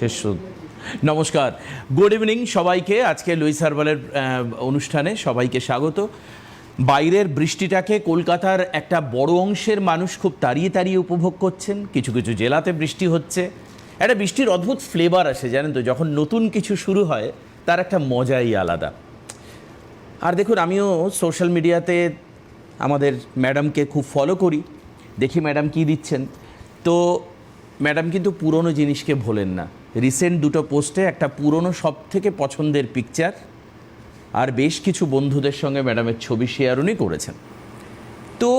শেষ নমস্কার, good evening সবাইকে। আজকে লুইস হার্বালের অনুষ্ঠানে সবাইকে স্বাগত। বাইরের বৃষ্টিটাকে কলকাতার একটা বড় অংশের মানুষ খুব তাড়িয়ে তাড়িয়ে উপভোগ করছেন। কিছু কিছু জেলাতে বৃষ্টি হচ্ছে, একটা বৃষ্টির অদ্ভুত ফ্লেভার আসে জানেন তো, যখন নতুন কিছু শুরু হয় তার একটা মজাই আলাদা। আর দেখুন, আমিও সোশ্যাল মিডিয়াতে আমাদের ম্যাডামকে খুব ফলো করি, দেখি ম্যাডাম কী দিচ্ছেন। তো ম্যাডাম কিন্তু পুরনো জিনিসকে ভোলেন না। রিসেন্ট দুটো পোস্টে একটা পুরনো সব থেকে পছন্দের পিকচার আর বেশ কিছু বন্ধুদের সঙ্গে ম্যাডামের ছবি শেয়ার উনি করেছেন। তো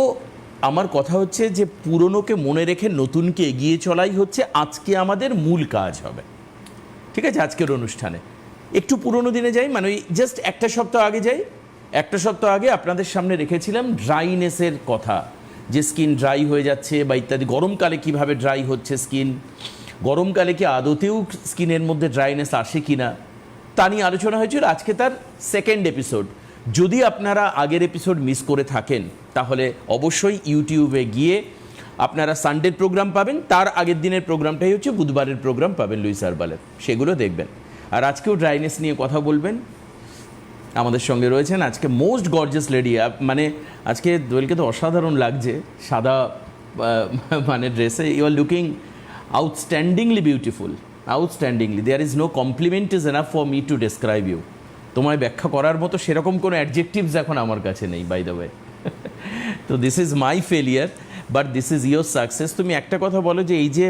আমার কথা হচ্ছে যে পুরনোকে মনে রেখে নতুনকে এগিয়ে চলাই হচ্ছে আজকে আমাদের মূল কাজ হবে। ঠিক আছে, আজকের অনুষ্ঠানে একটু পুরনো দিনে যাই, মানে ওই জাস্ট একটা সপ্তাহ আগে যাই। একটা সপ্তাহ আগে আপনাদের সামনে রেখেছিলাম ড্রাইনেসের কথা, যে স্কিন ড্রাই হয়ে যাচ্ছে বা ইত্যাদি। গরমকালে কিভাবে ড্রাই হচ্ছে স্কিন, গরমকালে কি আদতেও স্কিনের মধ্যে ড্রাইনেস আসে কি না, তা নিয়ে আলোচনা হয়েছিল। আজকে তার সেকেন্ড এপিসোড। যদি আপনারা আগের এপিসোড মিস করে থাকেন তাহলে অবশ্যই ইউটিউবে গিয়ে আপনারা সানডের প্রোগ্রাম পাবেন, তার আগের দিনের প্রোগ্রামটাই হচ্ছে বুধবারের প্রোগ্রাম পাবেন লুইস হার্বালের, সেগুলো দেখবেন। আর আজকেও ড্রাইনেস নিয়ে কথা বলবেন। আমাদের সঙ্গে রয়েছেন আজকে মোস্ট গর্জিয়াস লেডি। মানে আজকে দোয়েলকে তো অসাধারণ লাগছে সাদা মানে ড্রেসে। You are looking outstandingly beautiful, outstandingly. There is no compliment is enough for me to describe you. তোমায় ব্যাখ্যা করার মতো সেরকম কোনো অ্যাডজেক্টিভস এখন আমার কাছে নেই, বাই দ্য ওয়ে। তো this is my failure, but this is your success. তুমি একটা কথা বলো, যে এই যে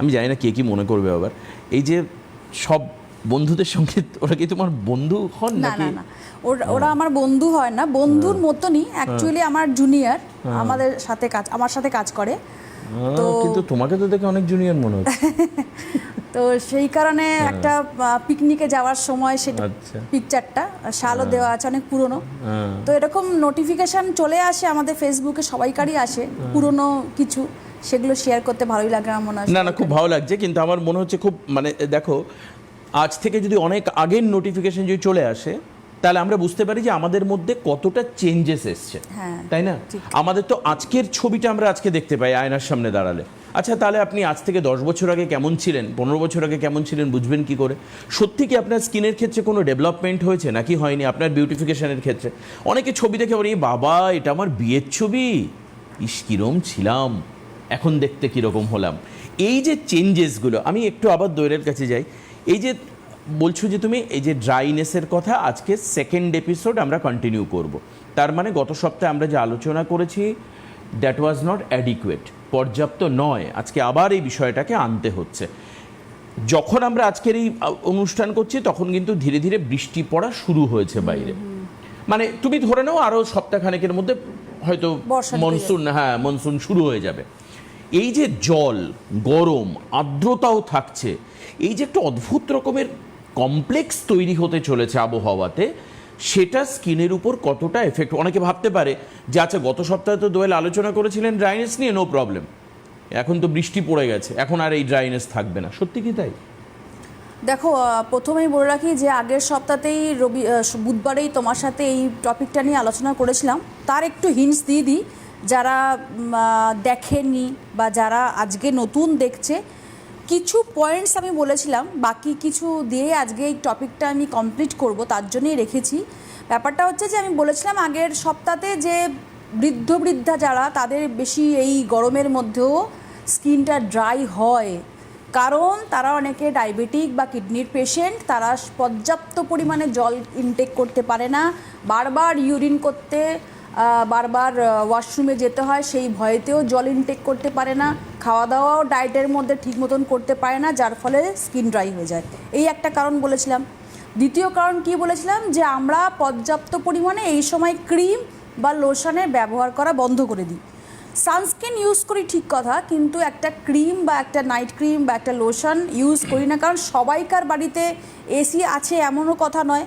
আমি জানি না কে কী মনে করবে আবার, এই যে সব বন্ধুদের সঙ্গে ওরা কি তোমার বন্ধু হন নাকি? না, ওরা আমার বন্ধু হয় না, বন্ধুর মতনই অ্যাকচুয়ালি আমার জুনিয়র, আমার সাথে কাজ করে। তো কিন্তু তোমাকে তো দেখে অনেক জুনিয়র মনে হচ্ছে। তো সেই কারণে একটা পিকনিকে যাওয়ার সময় সেটা পিকচারটা শালও দেওয়া আছে, অনেক পুরনো। তো এরকম নোটিফিকেশন চলে আসে আমাদের ফেসবুকে, সবাইকারই আসে পুরনো কিছু, সেগুলো শেয়ার করতে ভালোই লাগে আমার মনে হয়। না, খুব ভালো লাগছে। কিন্তু আমার মনে হচ্ছে খুব, মানে দেখো, আজ থেকে যদি অনেক আগের নোটিফিকেশন যদি চলে আসে তাহলে আমরা বুঝতে পারি যে আমাদের মধ্যে কতটা চেঞ্জেস এসছে, তাই না? আমাদের তো আজকের ছবিটা আমরা আজকে দেখতে পাই আয়নার সামনে দাঁড়ালে। আচ্ছা, তাহলে আপনি আজ থেকে 10 বছর আগে কেমন ছিলেন, 15 বছর আগে কেমন ছিলেন বুঝবেন কি করে? সত্যি কি আপনার স্কিনের ক্ষেত্রে কোনো ডেভেলপমেন্ট হয়েছে নাকি হয়নি? আপনার বিউটিফিকেশনের ক্ষেত্রে অনেকে ছবি দেখে বলি, বাবা এটা আমার বিয়ের ছবি, ইস কিরম ছিলাম, এখন দেখতে কীরকম হলাম। এই যে চেঞ্জেসগুলো, আমি একটু আবার দৈরের কাছে যাই। এই যে বলছো যে তুমি এই যে ড্রাইনেসের কথা, আজকে সেকেন্ড এপিসোড আমরা কন্টিনিউ করব। তার মানে গত সপ্তাহে আমরা যে আলোচনা করেছি দ্যাট ওয়াজ নট অ্যাডিকুয়েট, পর্যাপ্ত নয়। আজকে আবার এই বিষয়টাকে আনতে হচ্ছে। যখন আমরা আজকের এই অনুষ্ঠান করছি তখন কিন্তু ধীরে ধীরে বৃষ্টি পড়া শুরু হয়েছে বাইরে। মানে তুমি ধরে নাও আরও সপ্তাহখানেকের মধ্যে হয়তো মনসুন শুরু হয়ে যাবে। এই যে জল, গরম, আর্দ্রতাও থাকছে, এই যে একটা অদ্ভুত রকমের কমপ্লেক্স তৈরি হতে চলেছে আবহাওয়াতে, সেটা স্কিনের উপর কতটা এফেক্ট। অনেকে ভাবতে পারে যে আচ্ছা গত সপ্তাহে তো দোয়েল আলোচনা করেছিলেন ড্রাইনেস নিয়ে, নো প্রবলেম, এখন তো বৃষ্টি পড়ে গেছে, এখন আর এই ড্রাইনেস থাকবে না। সত্যি কি তাই? দেখো, প্রথমেই বলে রাখি যে আগের সপ্তাহতেই বুধবারেই তোমার সাথে এই টপিকটা নিয়ে আলোচনা করেছিলাম। তার একটু হিন্টস দিয়ে দিই, যারা দেখেনি বা যারা আজকে নতুন দেখছে, কিছু পয়েন্টস আমি বলেছিলাম, বাকি কিছু দিয়ে আজকে এই টপিকটা আমি কমপ্লিট করব, তার জন্যই রেখেছি। ব্যাপারটা হচ্ছে যে আমি বলেছিলাম আগের সপ্তাহে যে বৃদ্ধা যারা, তাদের বেশি এই গরমের মধ্যেও স্কিনটা ড্রাই হয়, কারণ তারা অনেকে ডায়াবেটিক বা কিডনির পেশেন্ট, তারা পর্যাপ্ত পরিমাণে জল ইনটেক করতে পারে না, বারবার ইউরিন করতে, বারবার ওয়াশরুমে যেতে হয়, সেই ভয়েতেও জল ইনটেক করতে পারে না, খাওয়া দাওয়াও ডায়েটের মধ্যে ঠিক মতন করতে পারে না, যার ফলে স্কিন ড্রাই হয়ে যায়। এই একটা কারণ বলেছিলাম। দ্বিতীয় কারণ কি বলেছিলাম, যে আমরা পর্যাপ্ত পরিমাণে এই সময় ক্রিম বা লোশনের ব্যবহার করা বন্ধ করে দিই। সানস্ক্রিন ইউজ করি ঠিক কথা, কিন্তু একটা ক্রিম বা একটা নাইট ক্রিম বা একটা লোশন ইউজ করি না, কারণ সবাইকার বাড়িতে এসি আছে এমনও কথা নয়।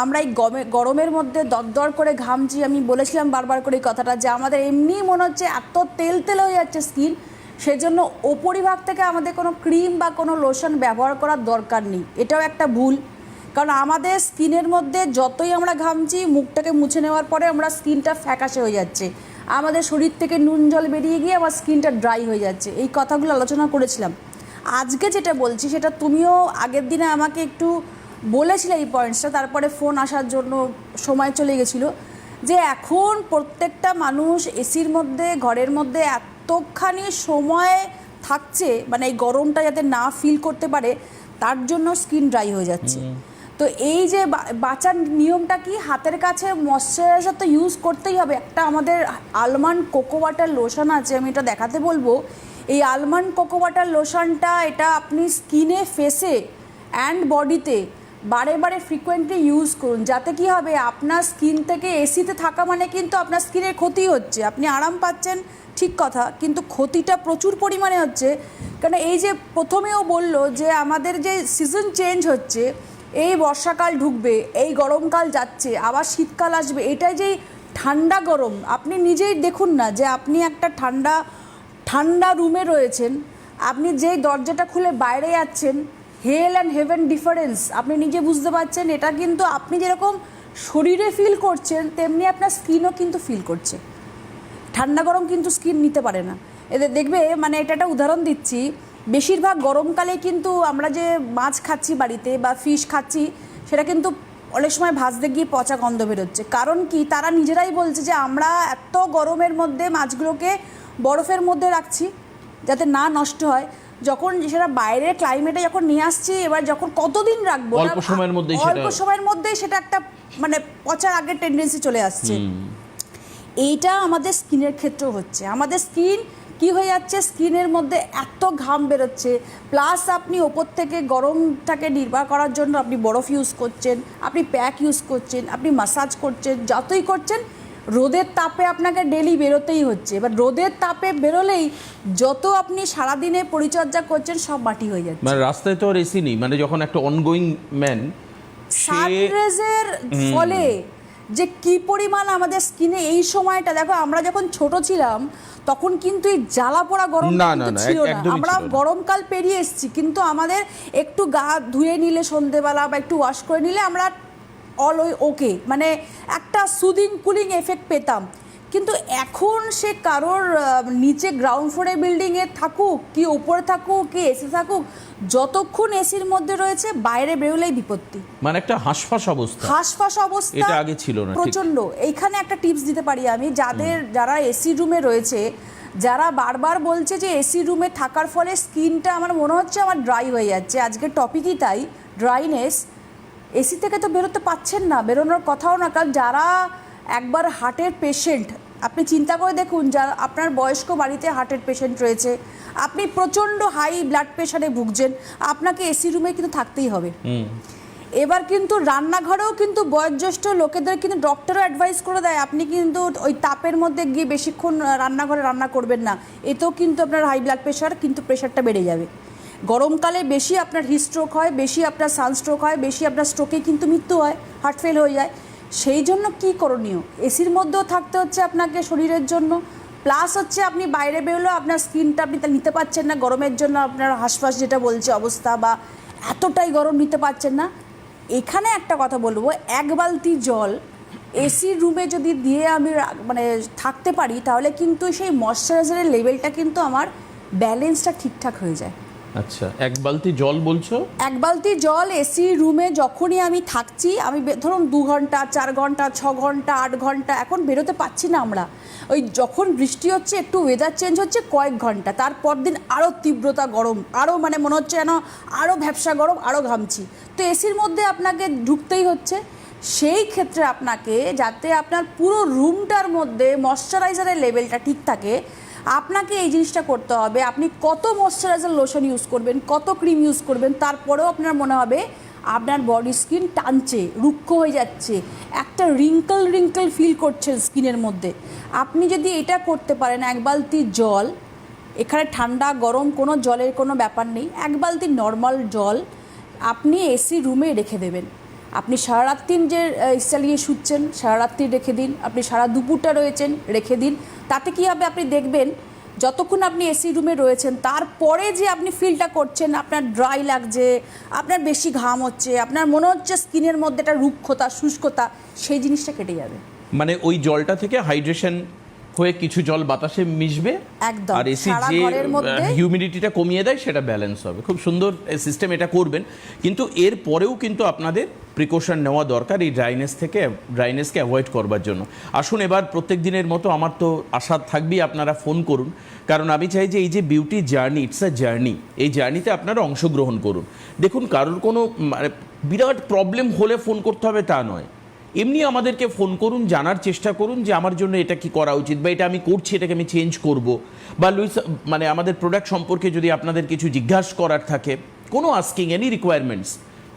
আমরা এই গরমের মধ্যে দরদর করে ঘামছি। আমি বলেছিলাম বারবার করে এই কথাটা, যে আমাদের এমনি মনে হচ্ছে এত তেল হয়ে যাচ্ছে স্কিন, সেজন্য ওপরিভাগ থেকে আমাদের কোনো ক্রিম বা কোনো লোশন ব্যবহার করার দরকার নেই। এটাও একটা ভুল, কারণ আমাদের স্কিনের মধ্যে যতই আমরা ঘামছি, মুখটাকে মুছে নেওয়ার পরে আমরা স্কিনটা ফ্যাকাশে হয়ে যাচ্ছে, আমাদের শরীর থেকে নুন জল বেরিয়ে গিয়ে আমার স্কিনটা ড্রাই হয়ে যাচ্ছে। এই কথাগুলো আলোচনা করেছিলাম। আজকে যেটা বলছি সেটা তুমিও আগের দিনে আমাকে একটু বলেছিলে এই পয়েন্টসটা, তারপরে ফোন আসার জন্য সময় চলে গেছিলো, যে এখন প্রত্যেকটা মানুষ এসির মধ্যে, ঘরের মধ্যে এতখানি সময় থাকছে, মানে এই গরমটা যাতে না ফিল করতে পারে তার জন্য স্কিন ড্রাই হয়ে যাচ্ছে। তো এই যে বাঁচার নিয়মটা কি, হাতের কাছে ময়শ্চারাইজার তো ইউজ করতেই হবে। একটা আমাদের আলমন্ড কোকো ওয়াটার লোশন আছে, আমি এটা দেখাতে বলবো। এই আলমন্ড কোকো ওয়াটার লোশনটা, এটা আপনি স্কিনে, ফেসে অ্যান্ড বডিতে বারে বারে ফ্রিকোয়েন্টলি ইউজ করুন, যাতে কি হবে, আপনার স্কিন থেকে এসিতে থাকা মানে কিন্তু আপনার স্কিনের ক্ষতি হচ্ছে। আপনি আরাম পাচ্ছেন ঠিক কথা, কিন্তু ক্ষতিটা প্রচুর পরিমাণে হচ্ছে। কারণ এই যে প্রথমেও বললো যে আমাদের যে সিজন চেঞ্জ হচ্ছে, এই বর্ষাকাল ঢুকবে, এই গরমকাল যাচ্ছে, আবার শীতকাল আসবে, এটাই যেই ঠান্ডা গরম, আপনি নিজেই দেখুন না যে আপনি একটা ঠান্ডা রুমে রয়েছেন, আপনি যেই দরজাটা খুলে বাইরে যাচ্ছেন, হেল অ্যান্ড হেভেন ডিফারেন্স আপনি নিজে বুঝতে পারছেন। এটা কিন্তু আপনি যেরকম শরীরে ফিল করছেন, তেমনি আপনার স্কিনও কিন্তু ফিল করছে। ঠান্ডা গরম কিন্তু স্কিন নিতে পারে না। এদের দেখবে, মানে এটা একটা উদাহরণ দিচ্ছি, বেশিরভাগ গরমকালে কিন্তু আমরা যে মাছ খাচ্ছি বাড়িতে বা ফিশ খাচ্ছি, সেটা কিন্তু অনেক সময় ভাজতে গিয়ে পচা গন্ধ বেরোচ্ছে। কারণ কি, তারা নিজেরাই বলছে যে আমরা এত গরমের মধ্যে মাছগুলোকে বরফের মধ্যে রাখছি যাতে না নষ্ট হয়। যখন সেটা বাইরের ক্লাইমেটে যখন নিয়ে আসছি, এবার যখন কতদিন রাখবো, অল্প সময়ের মধ্যেই সেটা একটা মানে পচার আগের টেন্ডেন্সি চলে আসছে। এইটা আমাদের স্কিনের ক্ষেত্রেও হচ্ছে। আমাদের স্কিন কি হয়ে যাচ্ছে, স্কিনের মধ্যে এত ঘাম বেরোচ্ছে, প্লাস আপনি ওপর থেকে গরমটাকে নির্বাহ করার জন্য আপনি বরফ ইউজ করছেন, আপনি প্যাক ইউজ করছেন, আপনি মাসাজ করছেন, যতই করছেন, রোদের তাপে আপনাকে ডেলি বেরোতেই হচ্ছে। এবার রোদের তাপে বেরোলেই যত আপনি সারাদিনে পরিচর্যা করছেন সব মাটি হয়ে যাচ্ছে। মানে রাস্তায় তো আর এসি নেই, মানে যখন একটা অনগোয়িং ম্যান, সানরেজের ফলে যে কি পরিমাণ আমাদের স্কিনে এই সময়টা, দেখো আমরা যখন ছোট ছিলাম তখন কিন্তু এই জ্বালা পোড়া গরম ছিল না, আমরা গরমকাল পেরিয়ে এসেছি, কিন্তু আমাদের একটু গা ধুয়ে নিলে সন্ধেবেলা বা একটু ওয়াশ করে নিলে আমরা অল ওকে, মানে একটা সুদিং কুলিং এফেক্ট পেতাম। কিন্তু এখন সে কারোর নিচে গ্রাউন্ড ফ্লোরে বিল্ডিংয়ে থাকুক কি ওপরে থাকুক কি এসি থাকুক, যতক্ষণ এসির মধ্যে রয়েছে বাইরে বেরোলেই বিপত্তি, মানে একটা হাঁসফাঁস অবস্থা। এটা আগে ছিল না প্রচন্ড। এইখানে একটা টিপস দিতে পারি আমি, যারা এসি রুমে রয়েছে, যারা বারবার বলছে যে এসি রুমে থাকার ফলে স্কিনটা আমার মনে হচ্ছে আমার ড্রাই হয়ে যাচ্ছে, আজকের টপিকই তাই, ড্রাইনেস। এসি থেকে তো বেরোতে পাচ্ছেন না, বেরোনোর কথাও না। কারণ যারা একবার হার্টের পেশেন্ট, আপনি চিন্তা করে দেখুন, যারা আপনার বয়স্ক বাড়িতে হার্টের পেশেন্ট রয়েছে, আপনি প্রচণ্ড হাই ব্লাড প্রেশারে ভুগছেন, আপনাকে এসি রুমে কিন্তু থাকতেই হবে। এবার কিন্তু রান্নাঘরেও কিন্তু বয়োজ্যেষ্ঠ লোকেদের কিন্তু ডক্টরও অ্যাডভাইস করে দেয় আপনি কিন্তু ওই তাপের মধ্যে গিয়ে বেশিক্ষণ রান্নাঘরে রান্না করবেন না, এতেও কিন্তু আপনার হাই ব্লাড প্রেশার, কিন্তু প্রেশারটা বেড়ে যাবে। গরমকালে বেশি আপনার হিটস্ট্রোক হয়, বেশি আপনার সানস্ট্রোক হয়, বেশি আপনার স্ট্রোকে কিন্তু মৃত্যু হয়, হার্ট ফেল হয়ে যায়। সেই জন্য কী করণীয়, এসির মধ্যেও থাকতে হচ্ছে আপনাকে শরীরের জন্য, প্লাস হচ্ছে আপনি বাইরে বেরোলেও আপনার স্কিনটা আপনি তা নিতে পারছেন না, গরমের জন্য আপনার হাঁসফাঁস যেটা বলছে অবস্থা, বা এতটাই গরম নিতে পারছেন না। এখানে একটা কথা বলবো, এক বালতি জল এসি রুমে যদি দিয়ে আমি মানে থাকতে পারি, তাহলে কিন্তু সেই ময়শ্চারাইজারের লেভেলটা কিন্তু আমার ব্যালেন্সটা ঠিকঠাক হয়ে যায়। আচ্ছা, এক বালতি জল বলছো? এক বালতি জল এসি রুমে যখনই আমি থাকছি, আমি ধরুন 2 ঘন্টা 4 ঘন্টা 6 ঘন্টা 8 ঘন্টা, এখন বেরোতে পাচ্ছি না আমরা, ওই যখন বৃষ্টি হচ্ছে একটু ওয়েদার চেঞ্জ হচ্ছে কয়েক ঘন্টা, তারপর দিন আরও তীব্রতা গরম, আরও মানে মনে হচ্ছে যেন আরও ভ্যাপসা গরম, আরও ঘামছি। তো এসির মধ্যে আপনাকে ঢুকতেই হচ্ছে। সেই ক্ষেত্রে আপনাকে, যাতে আপনার পুরো রুমটার মধ্যে ময়শ্চারাইজারের লেভেলটা ঠিক থাকে, আপনাকে এই জিনিসটা করতে হবে। আপনি কত ময়শ্চারাইজার লোশন ইউজ করবেন, কত ক্রিম ইউজ করবেন, তারপরেও আপনার মনে হবে আপনার বডি স্কিন টানছে, রুক্ষ হয়ে যাচ্ছে, একটা রিঙ্কল ফিল করছেন স্কিনের মধ্যে। আপনি যদি এটা করতে পারেন, এক বালতি জল, এখানে ঠান্ডা গরম কোনো জলের কোনো ব্যাপার নেই, এক বালতি নর্মাল জল আপনি এসি রুমে রেখে দেবেন। আপনি সারা রাত্রির যে চালিয়ে শুচ্ছেন, সারা রাত্রি রেখে দিন, আপনি সারা দুপুরটা রয়েছেন রেখে দিন। তাতে কী হবে, আপনি দেখবেন যতক্ষণ আপনি এসি রুমে রয়েছেন, তারপরে যে আপনি ফিলটা করছেন, আপনার ড্রাই লাগছে, আপনার বেশি ঘাম হচ্ছে, আপনার মনে হচ্ছে স্কিনের মধ্যে একটা রুক্ষতা শুষ্কতা, সেই জিনিসটা কেটে যাবে। মানে ওই জলটা থেকে হাইড্রেশন হয়ে কিছু জল বাতাসে মিশবে, একদম, আর এসি সারা যে ঘরের মধ্যে হিউমিডিটিটা কমিয়ে দেয় সেটা ব্যালেন্স হবে। খুব সুন্দর সিস্টেম, এটা করবেন। কিন্তু এর পরেও কিন্তু আপনাদের প্রিকশন নেওয়া দরকার এই ড্রাইনেসকে অ্যাভয়েড করবার জন্য। আসুন এবার প্রত্যেক দিনের মতো আমার তো আশা থাকবেই আপনারা ফোন করুন, কারণ আমি চাই যে এই যে beauty journey, it's a journey, এই জার্নিতে আপনারা অংশগ্রহণ করুন। দেখুন, কারোর কোনো মানে বিরাট প্রবলেম হলে ফোন করতে হবে তা নয়, এমনি আমাদেরকে ফোন করুন, জানার চেষ্টা করুন যে আমার জন্য এটা কি করা উচিত, বা এটা আমি করছি, এটাকে আমি চেঞ্জ করব, বা মানে আমাদের প্রোডাক্ট সম্পর্কে যদি আপনাদের কিছু জিজ্ঞাসা করার থাকে, কোনো আস্কিং এনি রিকোয়ারমেন্টস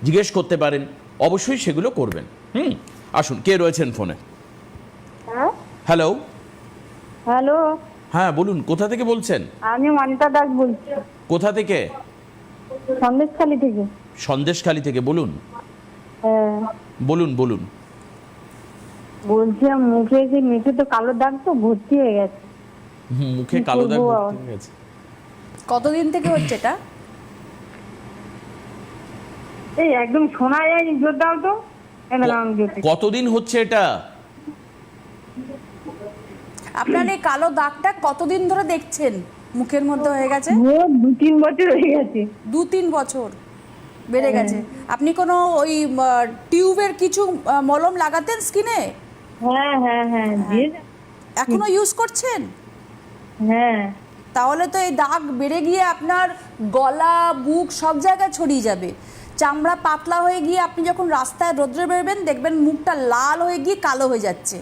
জিজ্ঞেস করতে পারেন, অবশ্যই সেগুলো করবেন। আসুন, কে রয়েছেন ফোনে? হ্যাঁ, হ্যালো। হ্যালো, হ্যাঁ বলুন, কোথা থেকে বলছেন? আমি অনিতা দাস বলছি, কোথা থেকে? সন্দেশখালী থেকে। সন্দেশখালী থেকে, বলুন হ্যাঁ, বলুন বলুন। বলছিলাম মুখে তো কালো দাগ তো ভর্তি হয়ে গেছে। মুখে কি কালো দাগ করবো ভর্তি হয়ে গেছে। কতদিন থেকে হচ্ছে এটা? এই একদম শোনা যায়, জোর দাও তো। আমি জোর কতদিন হচ্ছে এটা? আপনার এই কালো দাগটা কতদিন ধরে দেখছেন মুখের মধ্যে হয়ে গেছে? 2-3 বছর হয়ে গেছে। 2-3 বছর বেড়ে গেছে। আপনি কোনো ওই টিউবের কিছু মলম লাগাতেন স্কিনে? হ্যাঁ হ্যাঁ হ্যাঁ, দিয়ে এখনো ইউজ করছেন? হ্যাঁ। তাহলে তো এই দাগ বেড়ে গিয়ে আপনার গলা, বুক সব জায়গায় ছড়িয়ে যাবে। চামড়া পাতলা হয়ে গিয়ে আপনি যখন রাস্তায় রোদ্রে বেরবেন দেখবেন মুখটা লাল হয়ে গিয়ে কালো হয়ে যাচ্ছে।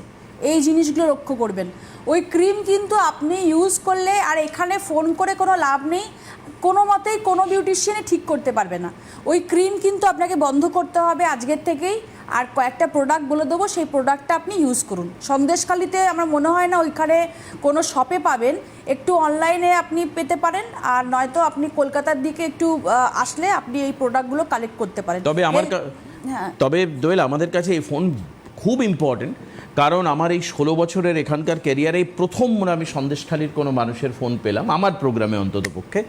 এই জিনিসগুলো লক্ষ্য করবেন। ওই ক্রিম কিন্তু আপনি ইউজ করলে আর এখানে ফোন করে কোনো লাভ নেই, কোনো মতেই কোনো বিউটিশিয়ানে ঠিক করতে পারবে না। ওই ক্রিম কিন্তু আপনাকে বন্ধ করতে হবে আজকের থেকেই। আর কয়েকটা প্রোডাক্ট বলে দেবো, সেই প্রোডাক্টটা আপনি ইউজ করুন। সন্দেশখালীতে আমার মনে হয় না ওইখানে কোনো শপে পাবেন, একটু অনলাইনে আপনি পেতে পারেন, আর নয়তো আপনি কলকাতার দিকে একটু আসলে আপনি এই প্রোডাক্টগুলো কালেক্ট করতে পারেন। তবে হ্যাঁ, তবে দোয়েল, আমাদের কাছে এই ফোন খুব ইম্পর্টেন্ট, কারণ আমার এই 16 বছরের এখানকার ক্যারিয়ারে প্রথম মনে আমি সন্দেশখালীর কোনো মানুষের ফোন পেলাম আমার প্রোগ্রামে অন্তত পক্ষে,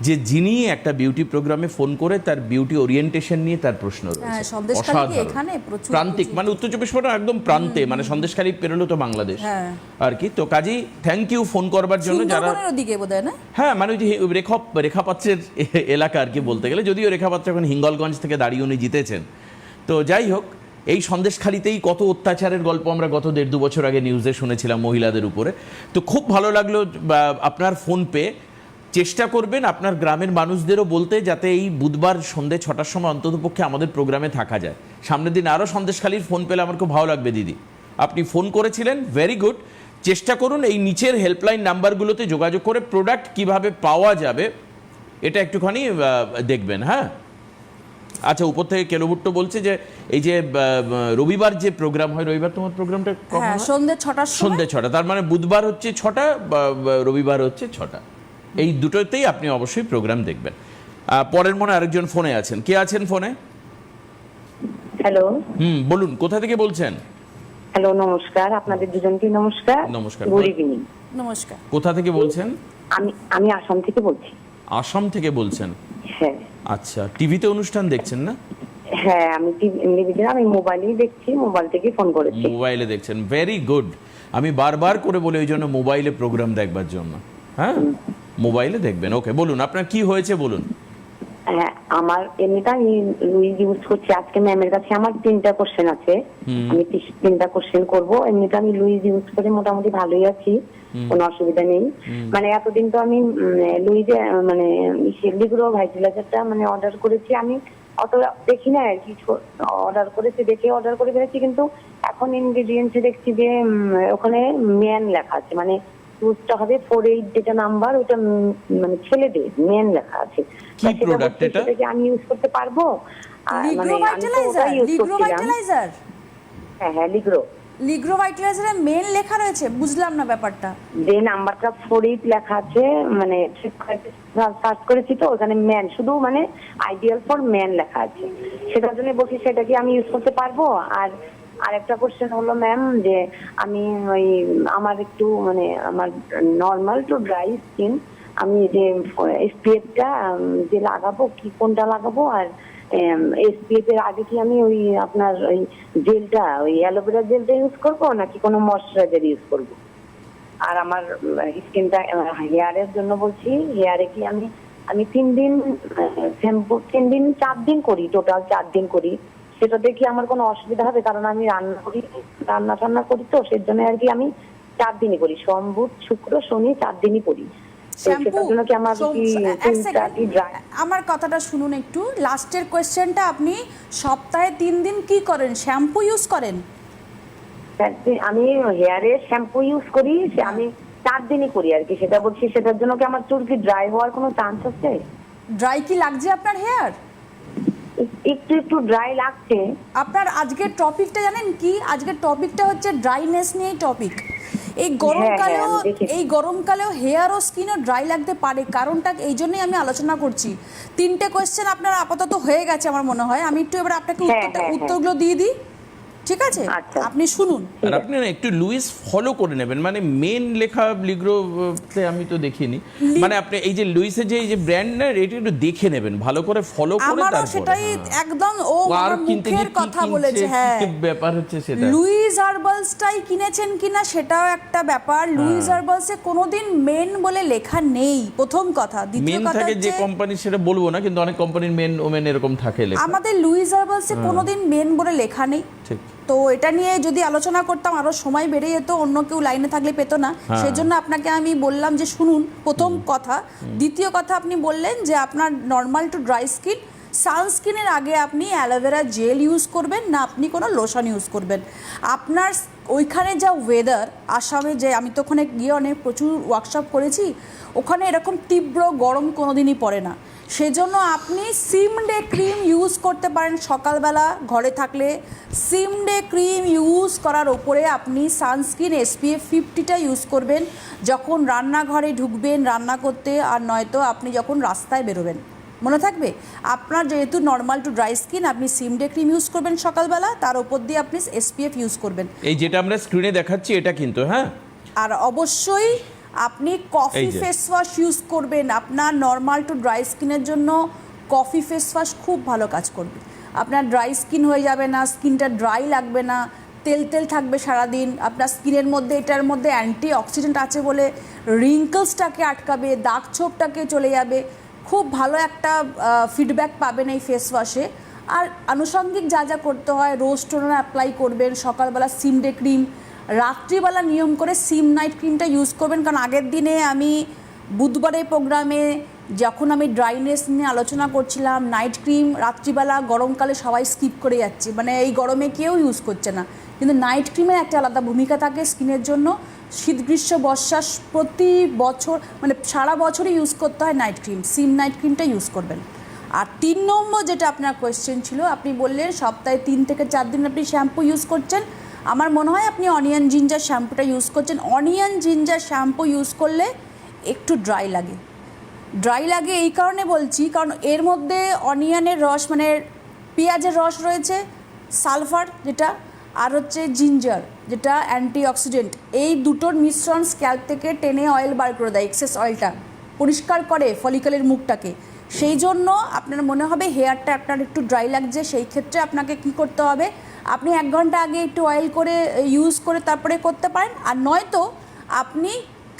যে যিনি একটা বিউটি প্রোগ্রামে ফোন করে তার বিউটি ওরিয়েন্টেশন নিয়ে তার প্রশ্ন রয়েছে। সন্দেশখালী কি এখানে প্রচুর প্রান্তিক, মানে উত্তর চব্বিশ পরগনা একদম প্রান্তে, মানে সন্দেশখালী পেরোলো তো বাংলাদেশ আর কি। তো কাজেই থ্যাংক ইউ ফোন করবার জন্য। যারা ওদিকে বোধহয় না, হ্যাঁ, মানে ওই যে রেখাপাত্রের এলাকা আর কি বলতে গেলে, যদিও রেখাপাত্র এখন হিঙ্গলগঞ্জ থেকে দাঁড়িয়ে উনি জিতেছেন। তো যাই হোক, এই সন্দেশখালীতেই কত অত্যাচারের গল্প আমরা গত 1.5-2 বছর আগে নিউজে শুনেছিলাম মহিলাদের উপরে। তো খুব ভালো লাগলো আপনার ফোন পেয়ে। চেষ্টা করবেন আপনার গ্রামের মানুষদেরও বলতে, যাতে এই বুধবার সন্ধ্যে 6টার সময় অন্ততপক্ষে আমাদের প্রোগ্রামে থাকা যায়। সামনের দিন আরও সন্দেশখালীর ফোন পেলে আমার খুব ভালো লাগবে দিদি। আপনি ফোন করেছিলেন, ভেরি গুড। চেষ্টা করুন এই নিচের হেল্পলাইন নাম্বারগুলোতে যোগাযোগ করে প্রোডাক্ট কিভাবে পাওয়া যাবে এটা একটুখানি দেখবেন। হ্যাঁ, আচ্ছা, উপর থেকে কেলোভুট্টো বলছে যে এই যে রবিবার যে প্রোগ্রাম হয়, রবিবার তোমার প্রোগ্রামটা কখন হয়? সন্ধ্যে 6টার সময়। সন্ধ্যে 6টা, তার মানে বুধবার হচ্ছে 6টা, রবিবার হচ্ছে 6টা, এই দুটোতেই আপনি অবশ্যই প্রোগ্রাম দেখবেন। পরের মনে আরেকজন ফোনে আছেন। কে আছেন ফোনে? হ্যালো। বলুন, কোথা থেকে বলছেন? হ্যালো, নমস্কার, আপনাদের দুজনকে নমস্কার। নমস্কার। Good evening. নমস্কার। কোথা থেকে বলছেন? আমি আসাম থেকে বলছি। আসাম থেকে বলছেন? হ্যাঁ। আচ্ছা, টিভিতে অনুষ্ঠান দেখছেন না? হ্যাঁ, আমি মোবাইলেই দেখছি, মোবাইল থেকে ফোন করেছি। মোবাইলে দেখছেন, ভেরি গুড। আমি বারবার করে বলি ওই জন্য মোবাইলে প্রোগ্রাম দেখবার জন্য। হ্যাঁ, মোবাইলে দেখবেন। ওকে, বলুন আপনার কি হয়েছে বলুন। হ্যাঁ, আমার এমনিটা আমি লুইজ ইউজ করছি। আজকে ম্যামের কাছে আমার 3টা কোশ্চেন আছে, আমি 3টা কোশ্চেন করবো। এমনিটা আমি লুইজ ইউজ করে মোটামুটি ভালোই আছি, কোনো অসুবিধা নেই। মানে এতদিন তো আমি লুইজে মানে লিগ্রো ভাইটালাইজারটা মানে অর্ডার করেছি, আমি অত দেখি না আর কি, অর্ডার করেছি দেখে অর্ডার করে ফেলেছি। কিন্তু এখন ইনগ্রেডিয়েন্টসে দেখছি যে ওখানে মেন লেখা আছে, মানে ইউজটা হবে 48 যেটা নাম্বার, ওটা মানে ছেলেদের মেন লেখা আছে। কি প্রোডাক্ট এটা? আমি ইউজ করতে পারবো? লিগ্রো ভাইটালাইজার। হ্যাঁ হ্যাঁ, লিগ্রো ভাইটালাইজারের মেন লেখা রয়েছে, বুঝলাম না ব্যাপারটা। যে নাম্বারটা 48 লেখা আছে, মানে সার্চ করেছি তো ওখানে ম্যান, শুধু মানে আইডিয়াল ফর ম্যান লেখা আছে। সেটার জন্য বলছি সেটা কি আমি ইউজ করতে পারবো? আর আরেকটা কোশ্চেন হলো ম্যাম, যে আমি ওই আমার একটু মানে আমার নর্মাল টু ড্রাই স্কিন, আমি যে এসপিএফটা যে লাগাবো, কি কোনটা লাগাবো? আর এসপিএফ এর আগে কি আমি ওই আপনার ওই জেলটা, ওই অ্যালোভেরা জেলটা ইউজ করবো নাকি কোনো ময়শ্চারাইজার ইউজ করবো? আর আমার স্কিনটা হেয়ারের জন্য বলছি, হেয়ারে কি আমি 3 দিন শ্যাম্পু 3 দিন 4 দিন করি, টোটাল 4 দিন করি, সেটা দেখি আমার কোনো অসুবিধা হবে? কারণ আমি রান্না টান্না করি, তো সেই জন্য আর কি আমি 4 দিনই করি, সোম বুধ শুক্র শনি 4 দিনই করি। সেটার জন্য কি আমার কি dry? আমার কথাটা শুনুন একটু, লাস্টের কোয়েশ্চেনটা, আপনি সপ্তাহে 3 দিন কি করেন? শ্যাম্পু ইউজ করেন? আমি হেয়ারে শ্যাম্পু ইউজ করি, আমি 4 দিনই করি আর কি, সেটা বলছি। সেটার জন্য কি আমার চুল কি ড্রাই হওয়ার কোনো চান্স আছে? ড্রাই কি লাগছে আপনার হেয়ার? একটু একটু ড্রাই লাগছে। আপনার আজকের টপিকটা জানেন কি? আজকের টপিকটা হচ্ছে ড্রাইনেস নিয়েই টপিক। এই গরমকালেও হেয়ার ও স্কিনও ড্রাই লাগতে পারে, কারণটা এই জন্যই আমি আলোচনা করছি। 3টে কোয়েশ্চেন আপনার আপাতত হয়ে গেছে আমার মনে হয়, আমি একটু এবার আপনাকে উত্তরগুলো দিয়ে দিই, ঠিক আছে? আপনি শুনুন। আর আপনি না একটু লুইস ফলো করে নেবেন, মানে মেন লেখা লিগ্রোতে আমি তো দেখিনি, মানে আপনি এই যে লুইসের যে এই যে ব্র্যান্ড না, এটা একটু দেখে নেবেন, ভালো করে ফলো করে আমারও তারপরে। সেটাই একদম ও আমার মুখের কথা বলেছে। হ্যাঁ, ব্যাপার হচ্ছে সেটা। লুইস হার্বালসটাই কিনেছেন কিনা সেটাও একটা ব্যাপার। লুইস হার্বালসে কোনোদিন মেন বলে লেখা নেই, প্রথম কথা। দ্বিতীয় মেন কথা থাকে যে হচ্ছে কোম্পানি, সেটা বলবো না, কিন্তু অনেক কোম্পানির মেন ওমেন এরকম থাকে লেখা। আমাদের লুইস হার্বালসে কোনোদিন মেন বলে লেখা নেই। ঠিক। তো এটা নিয়ে যদি আলোচনা করতাম আরো সময় বেড়ে যেত, অন্য কেউ লাইনে থাকলে পেতো না। সেজন্য আপনাকে আমি বললাম যে শুনুন, প্রথম কথা। দ্বিতীয় কথা, আপনি বললেন যে আপনার নর্মাল টু ড্রাই স্কিন, সানস্ক্রিনের আগে আপনি অ্যালোভেরা জেল ইউজ করবেন না আপনি কোনো লোশন ইউজ করবেন? আপনার ওইখানে যা ওয়েদার, আসামে যে আমি তো ওখানে গিয়ে অনেক প্রচুর ওয়ার্কশপ করেছি, ওখানে এরকম তীব্র গরম কোনোদিনই পড়ে না। সেজন্য আপনি সিমডে ক্রিম ইউজ করতে পারেন সকালবেলা ঘরে থাকলে। সিমডে ক্রিম ইউজ করার ওপরে আপনি সানস্ক্রিন SPF 50টা ইউজ করবেন যখন রান্নাঘরে ঢুকবেন রান্না করতে, আর নয়তো আপনি যখন রাস্তায় বেরোবেন। মনে থাকবে, আপনার যেহেতু নর্মাল টু ড্রাই স্কিন, আপনি সিমডে ক্রিম ইউজ করবেন সকালবেলা, তার ওপর দিয়ে আপনি SPF ইউজ করবেন। এই যেটা আমরা স্ক্রিনে দেখাচ্ছি এটা কিন্তু, হ্যাঁ। আর অবশ্যই আপনি কফি ফেস ওয়াশ ইউজ করবেন। আপনার নর্মাল টু ড্রাই স্কিনের জন্য কফি ফেস ওয়াশ খুব ভালো কাজ করবে। আপনার ড্রাই স্কিন হয়ে যাবে না, স্কিনটা ড্রাই লাগবে না, তেল তেল থাকবে সারাদিন। আপনার স্কিনের মধ্যে, এটার মধ্যে অ্যান্টি অক্সিডেন্ট আছে বলে রিঙ্কলসটাকে আটকাবে, দাগ ছোপটাকে চলে যাবে। খুব ভালো একটা ফিডব্যাক পাবেন এই ফেস ওয়াশে। আর আনুষঙ্গিক যা যা করতে হয়, রোজ টোনার অ্যাপ্লাই করবেন, সকালবেলা সিমডে ক্রিম, রাত্রিবেলা নিয়ম করে সিম নাইট ক্রিমটা ইউজ করবেন। কারণ আগের দিনে আমি বুধবারের প্রোগ্রামে যখন আমি ড্রাইনেস নিয়ে আলোচনা করছিলাম, নাইট ক্রিম রাত্রিবেলা গরমকালে সবাই স্কিপ করে যাচ্ছে, মানে এই গরমে কেউ ইউজ করছে না, কিন্তু নাইট ক্রিমের একটা আলাদা ভূমিকা থাকে স্কিনের জন্য। শীত গ্রীষ্ম বর্ষা প্রতি বছর, মানে সারা বছরই ইউজ করতে হয় নাইট ক্রিম। সিম নাইট ক্রিমটা ইউজ করবেন। আর 3 নম্বর যেটা আপনার কোয়েশ্চেন ছিল, আপনি বললেন সপ্তাহে 3 থেকে 4 দিন আপনি শ্যাম্পু ইউজ করছেন। আমার মনে হয় আপনি অনিয়ন জিঞ্জার শ্যাম্পুটা ইউজ করছেন। অনিয়ন জিঞ্জার শ্যাম্পু ইউজ করলে একটু ড্রাই লাগে। ড্রাই লাগে এই কারণে বলছি, কারণ এর মধ্যে অনিয়নের রস, মানে পেঁয়াজের রস রয়েছে, সালফার যেটা, আর হচ্ছে জিঞ্জার যেটা অ্যান্টিঅক্সিডেন্ট। এই দুটোর মিশ্রণ স্ক্যাল্প থেকে টেনে অয়েল বার করে দেয়, এক্সেস অয়েলটা পরিষ্কার করে ফলিকলের মুখটাকে। সেই জন্য আপনার মনে হবে হেয়ারটা আপনার একটু ড্রাই লাগছে। সেই ক্ষেত্রে আপনাকে কি করতে হবে, আপনি 1 ঘন্টা আগে একটু অয়েল করে ইউজ করে তারপরে করতে পারেন। আর নয়তো আপনি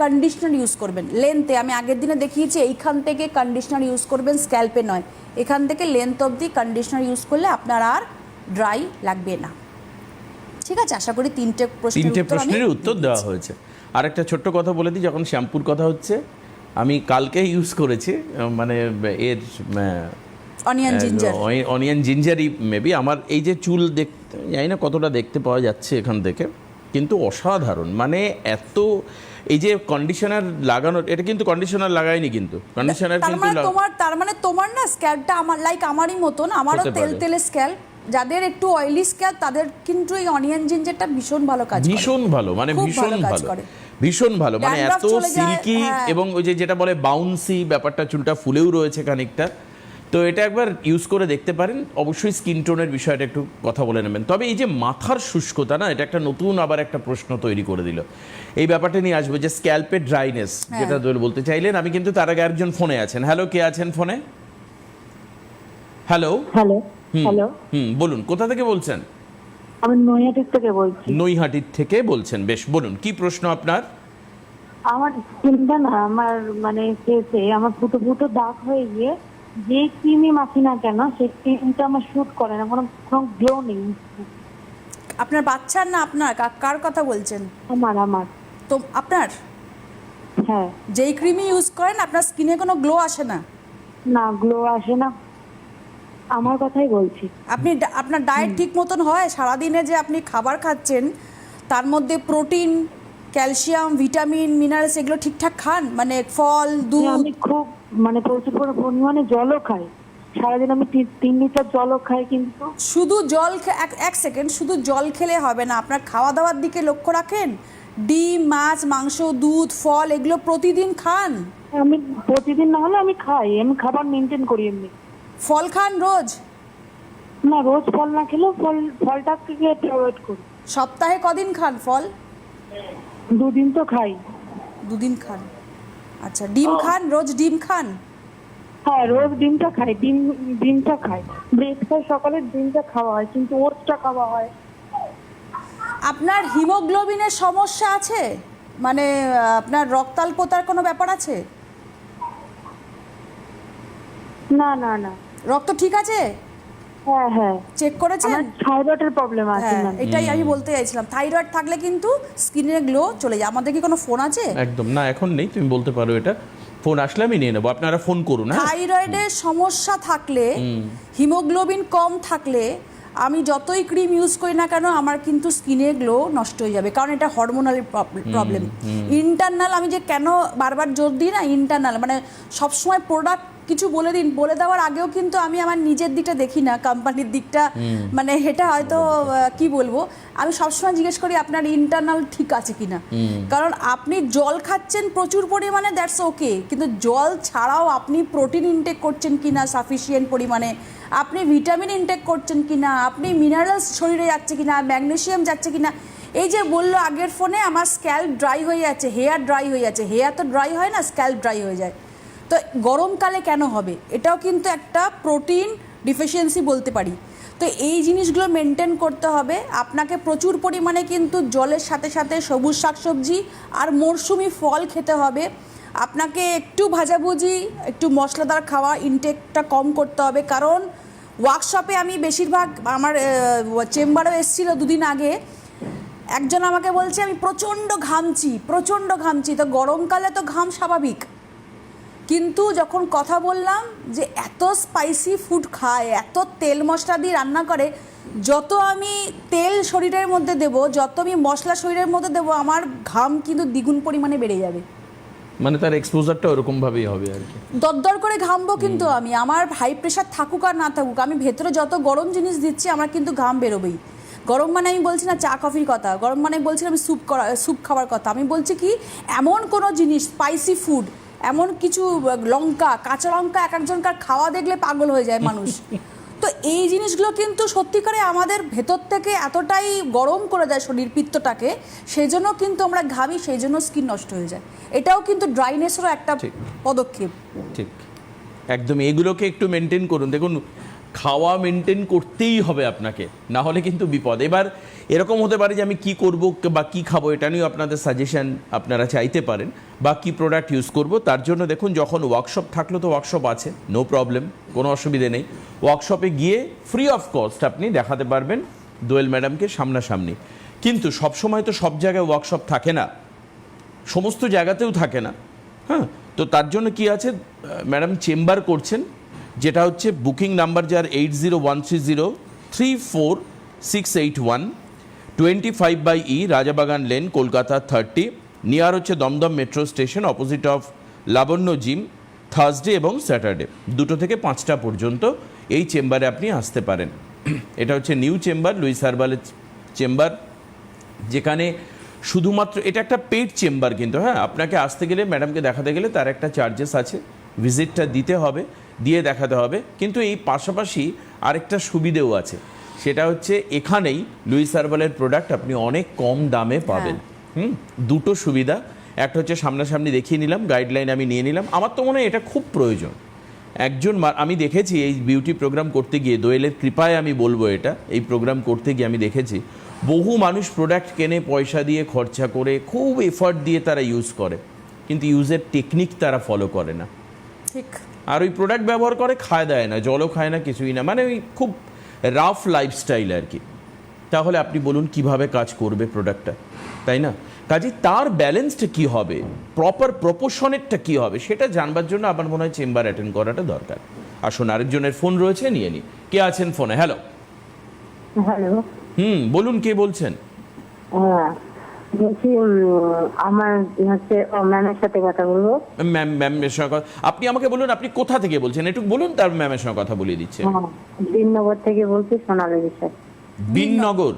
কন্ডিশনার ইউজ করবেন লেন্থে। আমি আগের দিনে দেখিয়েছি, এইখান থেকে কন্ডিশনার ইউজ করবেন, স্ক্যাল্পে নয়, এখান থেকে লেন্থ অবধি কন্ডিশনার ইউজ করলে আপনার আর ড্রাই লাগবে না। ঠিক আছে, আশা করি 3টে প্রশ্নের উত্তর দেওয়া হয়েছে। আর একটা ছোট্ট কথা বলে দিই, যখন শ্যাম্পুর কথা হচ্ছে, আমি কালকে ইউজ করেছি, মানে এর অনিয়ন জিঞ্জারই মেবি। আমার এই যে চুল দেখতে জানি না কতটা দেখতে পাওয়া যাচ্ছে এখান থেকে, কিন্তু অসাধারণ, মানে এত এই যে কন্ডিশনার লাগানোর, এটা কিন্তু কন্ডিশনার লাগাইনি, কিন্তু কন্ডিশনার কিন্তু তার মানে তোমার না স্ক্যাল্পটা আমার লাইক আমারই মতন, আমারও তেল তেলে স্ক্যাল্প। যাদের একটু অয়েলি স্ক্যাল্প তাদের কিন্তু এই অনিয়ন জিঞ্জারটা ভীষণ ভালো কাজ করে, ভীষণ ভালো, মানে ভীষণ ভালো, ভীষণ ভালো, মানে এত সিল্কি এবং ওই যে যেটা বলে বাউন্সি ব্যাপারটা, চুলটা ফুলেও রয়েছে খানিকটা। তো এটা একবার ইউজ করে দেখতে পারেন। অবশ্যই স্কিন টোনের বিষয়টা একটু কথা বলে নেবেন। তবে এই যে মাথার শুষ্কতা না, এটা একটা নতুন আবার একটা প্রশ্ন তৈরি করে দিল। এই ব্যাপারটা নিয়ে আসবো যে স্ক্যাল্পের ড্রাইনেস, যেটা বলতে চাইলেন। আমি কিন্তু তার আগে একজন ফোনে আছেন। হ্যালো, কে আছেন ফোনে? হ্যালো হ্যালো হ্যালো, বলুন, কোথা থেকে বলছেন? আমি নৈহাটির থেকে বলছি। নৈহাটির থেকে বলছেন, বেশ, বলুন কি প্রশ্ন আপনার? আমার স্কিনটা না আমার মানে ফেসে আমার ফুটো ফুটো দাগ হয়ে গিয়ে যে ক্রিমই মাখি না কেন সেই ক্রিমটা আমার শুট করে না, কোনো কোনো গ্লো নেই। আপনার বাচ্চার না আপনার কার কথা বলছেন? আমার তো আপনার হ্যাঁ, যেই ক্রিমই ইউজ করেন আপনার স্কিনে কোনো গ্লো আসে না? না গ্লো আসে না, আমার কথাই বলছি। আপনি আপনার ডায়েট ঠিক মতন হয়? সারাদিনে যে আপনি খাবার খাচ্ছেন তার মধ্যে প্রোটিন, ক্যালসিয়াম, ভিটামিন, মিনারেলস এগুলো ঠিকঠাক খান? মানে ফল, দুধ? আমি খুব মানে প্রচুর পরিমাণে জলও খাই, সারাদিন আমি 3 লিটার জলও খাই। কিন্তু শুধু জল এক সেকেন্ড, শুধু জল খেলে হবে না, আপনার খাওয়া দাওয়ার দিকে লক্ষ্য রাখেন। ডিম, মাছ, মাংস, দুধ, ফল এগুলো প্রতিদিন খান? আমি প্রতিদিন না হলে আমি খাই, আমি খাবার মেনটেন করি এমনি। ফল খান রোজ? না, রোজ ফল না খেলেও ফলটাকে একটু অ্যাভয়েড করি। সপ্তাহে কদিন খান ফল? 2 দিন তো খাই। 2 দিন খান, আচ্ছা। ডিম খান? রোজ ডিম খান? হ্যাঁ, রোজ ডিমটা খাই, ডিমটা খাই, ব্রেকফাস্ট সকালে ডিমটা খাওয়া হয়, কিন্তু ওটসটা খাওয়া হয়। আপনার হিমোগ্লোবিনের সমস্যা আছে? মানে আপনার রক্তাল্পতার কোনো ব্যাপার আছে? না না না, রক্ত ঠিক আছে? হ্যাঁ হ্যাঁ, চেক করেছেন? আমার থাইরয়েডের প্রবলেম আছে হ্যাঁ, ম্যাম। এটাই আমি বলতে চাইছিলাম। থাইরয়েড থাকলে কিন্তু স্কিনের গ্লো চলে যায়। আমাদের কি কোনো ফোন আছে? একদম না, এখন নেই, তুমি বলতে পারো এটা। ফোন আসলে আমি নিয়ে নেবো, আপনারা ফোন করুন। হ্যাঁ, থাইরয়েডের সমস্যা থাকলে, হিমোগ্লোবিন কম থাকলে আমি যতই ক্রিম ইউজ করি না কেন আমার কিন্তু স্কিনের গ্লো নষ্ট হয়ে যাবে, কারণ এটা হরমোনাল প্রবলেম। ইন্টারনাল, আমি যে কেন বারবার জোর দিই না, ইন্টারনাল মানে সবসময় প্রোডাক্ট কিছু বলে দেওয়ার আগেও কিন্তু আমি আমার নিজের দিকটা দেখি না, কোম্পানির দিকটা। মানে এটা হয়তো কি বলবো, আমি সবসময় জিজ্ঞেস করি আপনার ইন্টারনাল ঠিক আছে কিনা। কারণ আপনি জল খাচ্ছেন প্রচুর পরিমাণে, দ্যাটস ওকে, কিন্তু জল ছাড়াও আপনি প্রোটিন ইনটেক করছেন কিনা সাফিসিয়েন্ট পরিমাণে, আপনি ভিটামিন ইনটেক করছেন কিনা, আপনি মিনারেলস শরীরে যাচ্ছে কিনা, ম্যাগনেসিয়াম যাচ্ছে কিনা। এই যে বললো আগের ফোনে আমার স্ক্যাল্প ড্রাই হয়ে যাচ্ছে, হেয়ার ড্রাই হয়ে যাচ্ছে, হেয়ার তো ড্রাই হয় না, স্ক্যাল্প ড্রাই হয়ে যায়। তো গরমকালে কেন হবে? এটাও কিন্তু একটা প্রোটিন ডিফিসিয়েন্সি বলতে পারি। তো এই জিনিসগুলো মেনটেন করতে হবে আপনাকে। প্রচুর পরিমাণে কিন্তু জলের সাথে সাথে সবুজ শাকসবজি আর মরশুমি ফল খেতে হবে। আপনাকে একটু ভাজাভুজি, একটু মশলাদার খাওয়া ইনটেকটা কম করতে হবে। কারণ ওয়ার্কশপে আমি বেশিরভাগ, আমার চেম্বারেও এসেছিল 2 দিন আগে, একজন আমাকে বলছে আমি প্রচণ্ড ঘামছি। তো গরমকালে তো ঘাম স্বাভাবিক, কিন্তু যখন কথা বললাম যে এত স্পাইসি ফুড খায়, এত তেল মশলা দিয়ে রান্না করে, যত আমি তেল শরীরের মধ্যে দেব, যত আমি মশলা শরীরের মধ্যে দেব, আমার ঘাম কিন্তু দ্বিগুণ পরিমাণে বেড়ে যাবে। মানে তার এক্সপোজারটা ওরকম ভাবেই হবে আর কি। দরদর করে ঘামবো কিন্তু আমি, আমার হাই প্রেশার থাকুক আর না থাকুক, আমি ভেতরে যত গরম জিনিস দিচ্ছি আমার কিন্তু ঘাম বেরোবেই। গরম মানে আমি বলছি না চা কফির কথা, গরম মানে বলছি আমি স্যুপ খাওয়ার কথা। আমি বলছি কি, এমন কোনো জিনিস স্পাইসি ফুড, এমন কিছু লঙ্কা, কাঁচা লঙ্কা এক একজনকার খাওয়া দেখলে পাগল হয়ে যায় মানুষ। তো এই জিনিসগুলো কিন্তু সত্যিকারে আমাদের ভেতর থেকে এতটাই গরম করে দেয় শরীর পিত্তটাকে, সেই জন্য কিন্তু আমরা ঘামি, সেই জন্য স্কিন নষ্ট হয়ে যায়। এটাও কিন্তু ড্রাইনেসেরও একটা পদক্ষেপ। ঠিক, একদম। এগুলোকে একটু মেনটেন করুন। দেখুন, খাওয়া মেনটেন করতেই হবে আপনাকে, না হলে কিন্তু বিপদ। এবার এরকম হতে পারে যে আমি কি করব বা কি খাবো, এটা নিয়েও আপনাদের সাজেশন আপনারা চাইতে পারেন, বা কি প্রোডাক্ট ইউজ করব। তার জন্য দেখুন, যখন ওয়ার্কশপ থাকলো তো ওয়ার্কশপ আছে, নো প্রবলেম, কোনো অসুবিধে নেই। ওয়ার্কশপে গিয়ে ফ্রি অফ কস্ট আপনি দেখাতে পারবেন দোয়েল ম্যাডামকে সামনাসামনি। কিন্তু সবসময় তো সব জায়গায় ওয়ার্কশপ থাকে না, সমস্ত জায়গাতেও থাকে না। হ্যাঁ, তো তার জন্য কি আছে, ম্যাডাম চেম্বার করছেন, যেটা হচ্ছে বুকিং নাম্বার যার 8013034681, 25/E Rajabagan lane, Kolkata 30, near হচ্ছে Dumdum metro station, opposite of Labanya gym. Thursday এবং স্যাটারডে 2টো থেকে 5টা পর্যন্ত এই চেম্বারে আপনি আসতে পারেন। এটা হচ্ছে নিউ চেম্বার, লুইস হার্বালের চেম্বার, যেখানে শুধুমাত্র এটা একটা পেড চেম্বার কিন্তু। হ্যাঁ, আপনাকে আসতে গেলে, ম্যাডামকে দেখাতে গেলে তার একটা চার্জেস আছে, ভিজিটটা দিতে হবে, দিয়ে দেখাতে হবে। কিন্তু এই পাশাপাশি আরেকটা সুবিধেও আছে, সেটা হচ্ছে এখানেই লুইস হার্বালের প্রোডাক্ট আপনি অনেক কম দামে পাবেন। দুটো সুবিধা, একটা হচ্ছে সামনাসামনি দেখিয়ে নিলাম, গাইডলাইন আমি নিয়ে নিলাম। আমার তো মনে হয় এটা খুব প্রয়োজন। আমি দেখেছি এই বিউটি প্রোগ্রাম করতে গিয়ে, দোয়েলের কৃপায় আমি বলবো এটা, এই প্রোগ্রাম করতে গিয়ে আমি দেখেছি বহু মানুষ প্রোডাক্ট কেনে পয়সা দিয়ে, খরচা করে, খুব এফর্ট দিয়ে তারা ইউজ করে, কিন্তু ইউজের টেকনিক তারা ফলো করে না, ঠিক। আর ওই প্রোডাক্ট ব্যবহার করে, খায় দেয় না, জলও খায় না, কিছুই না, মানে ওই খুব রাফ লাইফস্টাইল আর কি। তাহলে আপনি বলুন কিভাবে কাজ করবে প্রোডাক্টটা, তাই না? কাজে তার ব্যালেন্সটা কি হবে, প্রপার প্রপোর্শনেটটা কি হবে, সেটা জানবার জন্য আমার মনে হয় চেম্বার অ্যাটেন্ড করাটা দরকার। আসুন, আরেকজনের ফোন রয়েছে, নিয়ে নি। কে আছেন ফোনে? হ্যালো। হ্যালো, বলুন, কে বলছেন? হ্যাঁ বলছি, আমার হচ্ছে ম্যামের সাথে কথা বলবো। ম্যামের সঙ্গে আপনি আমাকে বলুন আপনি কোথা থেকে বলছেন, একটু বলুন, তার ম্যামের সঙ্গে কথা বলিয়ে দিচ্ছে। বিননগর থেকে বলছি, সোনালী বিশ্বাস। বিননগর?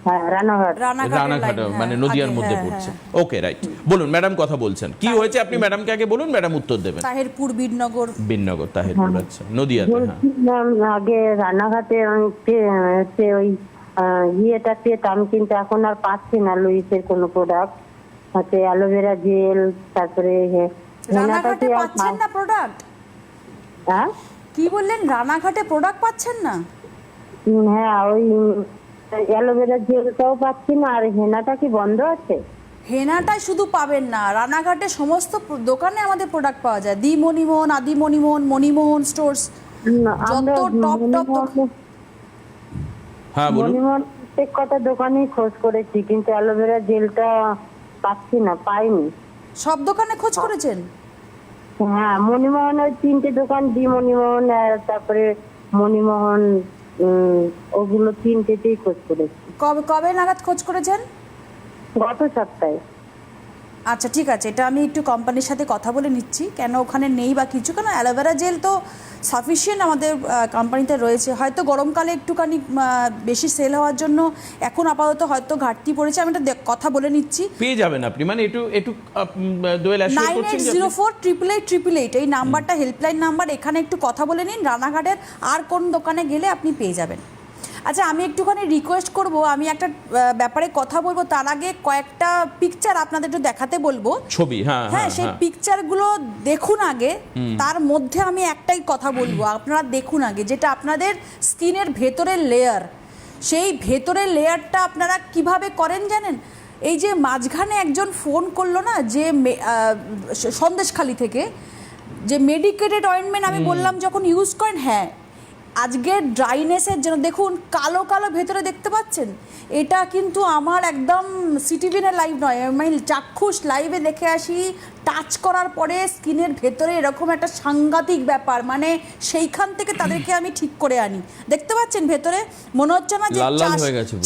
হ্যাঁ, রানাঘাট। রানাঘাট, মানে নদিয়ার মধ্যে পড়ছে। ওকে, রাইট। বলুন, ম্যাডাম কথা বলছেন, কি হয়েছে আপনি ম্যাডামকে আগে বলুন, ম্যাডাম উত্তর দেবেন। তাহেরপুর, বিননগর। বিননগর, তাহেরপুর, আচ্ছা, নদিয়াতে। হ্যাঁ, বলছিলাম আগে রানাঘাটে হচ্ছে ওই ইয়েটা পেতাম, কিন্তু এখন আর পাচ্ছি না লুইসের কোনো প্রোডাক্ট, হচ্ছে অ্যালোভেরা জেল, তারপরে রানাঘাটে পাচ্ছেন না প্রোডাক্ট? হ্যাঁ কি বললেন, রানাঘাটে প্রোডাক্ট পাচ্ছেন না? হ্যাঁ, ওই অ্যালোভেরা জেলটাও পাচ্ছি না, আর হেনাটা কি বন্ধ আছে? হেনাটাই শুধু পাবেন না, রানাঘাটে সমস্ত দোকানে আমাদের প্রোডাক্ট পাওয়া যায়। দি মণিমোহন, আদি মণিমোহন, মণিমোহন স্টোর্স, যত টপ টপ। হ্যাঁ বলুন। মণিমোহন প্রত্যেক কটা দোকানেই খোঁজ করেছি, কিন্তু অ্যালোভেরা জেলটা পাচ্ছি না, পাইনি। সব দোকানে খোঁজ করেছেন? হ্যাঁ, মণিমোহন ওই 3টে দোকান, দি মণিমোহন, তারপরে মণিমোহন, ওগুলো 3টেতেই খোঁজ করেছি। কবে কবে নাগাদ খোঁজ করেছেন? গত সপ্তাহে। আচ্ছা, ঠিক আছে, এটা আমি একটু কোম্পানির সাথে কথা বলে নিচ্ছি, কেন ওখানে নেই বা কিছু। কেন অ্যালোভেরা জেল তো সাফিসিয়েন্ট আমাদের কোম্পানিতে রয়েছে, হয়তো গরমকালে একটুখানি বেশি সেল হওয়ার জন্য এখন আপাতত হয়তো ঘাটতি পড়েছে। আমি এটা কথা বলে নিচ্ছি, পেয়ে যাবেন আপনি, মানে একটু দোয়েল অ্যাসিওর করছেন যে 98048888 এই নাম্বারটা হেল্পলাইন নাম্বার, এখানে একটু কথা বলে নিন। রানাঘাটের আর কোন দোকানে গেলে আপনি পেয়ে যাবেন। আচ্ছা, আমি একটুখানি রিকোয়েস্ট করব, আমি একটা ব্যাপারে কথা বলবো, তার আগে কয়েকটা পিকচার আপনাদের একটু দেখাতে বলবো, ছবি। হ্যাঁ হ্যাঁ, সেই পিকচারগুলো দেখুন আগে, তার মধ্যে আমি একটাই কথা বলবো, আপনারা দেখুন আগে, যেটা আপনাদের স্কিনের ভেতরের লেয়ার, সেই ভেতরের লেয়ারটা আপনারা কিভাবে করেন জানেন? এই যে মাঝখানে একজন ফোন করলো না, যে সন্দেশখালি থেকে, যে মেডিকেটেড অয়েন্টমেন্ট আমি বললাম যখন ইউজ করেন, হ্যাঁ, আজকের ড্রাইনেসের জন্য দেখুন কালো কালো ভেতরে দেখতে পাচ্ছেন। এটা কিন্তু আমার একদম সিটিভিনের লাইভ নয়, আমি চাক্ষুষ লাইভে দেখে আসি, টাচ করার পরে স্কিনের ভেতরে এরকম একটা সাংঘাতিক ব্যাপার, মানে সেইখান থেকে তাদেরকে আমি ঠিক করে আনি। দেখতে পাচ্ছেন ভেতরে মনে হচ্ছে না যে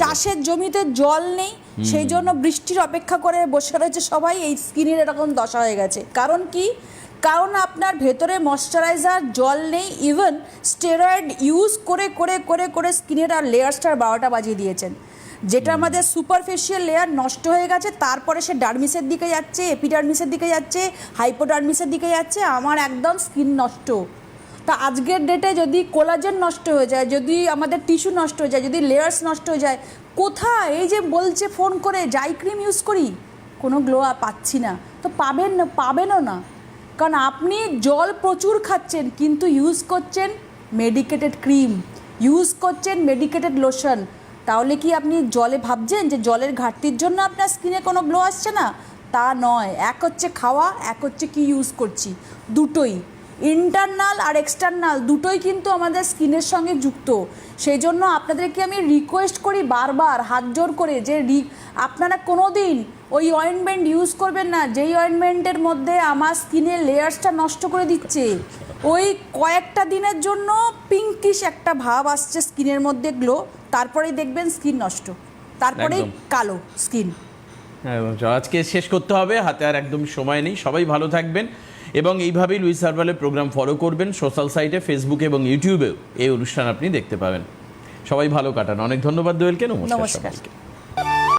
চাষের জমিতে জল নেই, সেই জন্য বৃষ্টির অপেক্ষা করে বসে রয়েছে সবাই, এই স্কিনের এরকম দশা হয়ে গেছে। কারণ কি? কারণ আপনার ভেতরে ময়শ্চারাইজার, জল নেই, ইভেন স্টেরয়েড ইউজ করে করে করে করে স্কিনের আর লেয়ারসটার 12টা বাজিয়ে দিয়েছেন। যেটা আমাদের সুপারফিশিয়াল লেয়ার নষ্ট হয়ে গেছে, তারপরে সে ডার্মিসের দিকে যাচ্ছে, এপিডার্মিসের দিকে যাচ্ছে, হাইপোডার্মিসের দিকে যাচ্ছে, আমার একদম স্কিন নষ্ট। তা আজকের ডেটে যদি কোলাজেন নষ্ট হয়ে যায়, যদি আমাদের টিস্যু নষ্ট হয়ে যায়, যদি লেয়ার্স নষ্ট হয়ে যায়, কোথায়? এই যে বলছে ফোন করে যাই ক্রিম ইউজ করি, কোনো গ্লো পাচ্ছি না, তো পাবেনও না। কারণ আপনি জল প্রচুর খাচ্ছেন, কিন্তু ইউজ করছেন মেডিকেটেড ক্রিম, ইউজ করছেন মেডিকেটেড লোশন। তাহলে কি আপনি জলে ভাবছেন যে জলের ঘাটতির জন্য আপনার স্কিনে কোনো গ্লো আসছে না? তা নয়। এক হচ্ছে খাওয়া, এক হচ্ছে কি ইউজ করছি, দুটোই ইন্টারনাল আর এক্সটার্নাল দুটোই কিন্তু আমাদের স্কিনের সঙ্গে যুক্ত। সেই জন্য আপনাদেরকে আমি রিকোয়েস্ট করি বারবার হাত জোর করে যে আপনারা কোনো দিন ওই অয়েন্টমেন্ট ইউজ করবেন না যেই অয়েন্টমেন্টের মধ্যে আমার স্কিনের লেয়ার্সটা নষ্ট করে দিচ্ছে। ওই কয়েকটা দিনের জন্য পিঙ্কিশ একটা ভাব আসছে স্কিনের মধ্যে, গ্লো, তারপরেই দেখবেন স্কিন নষ্ট, তারপরেই কালো স্কিন। আজকে শেষ করতে হবে, হাতে আর একদম সময় নেই। সবাই ভালো থাকবেন এবং এইভাবেই লুইস হার্বালের প্রোগ্রাম ফলো করবেন। সোশ্যাল সাইটে, ফেসবুকে এবং ইউটিউবেও এই অনুষ্ঠান আপনি দেখতে পাবেন। সবাই ভালো কাটান। অনেক ধন্যবাদ দোয়েলকে। নমস্কার।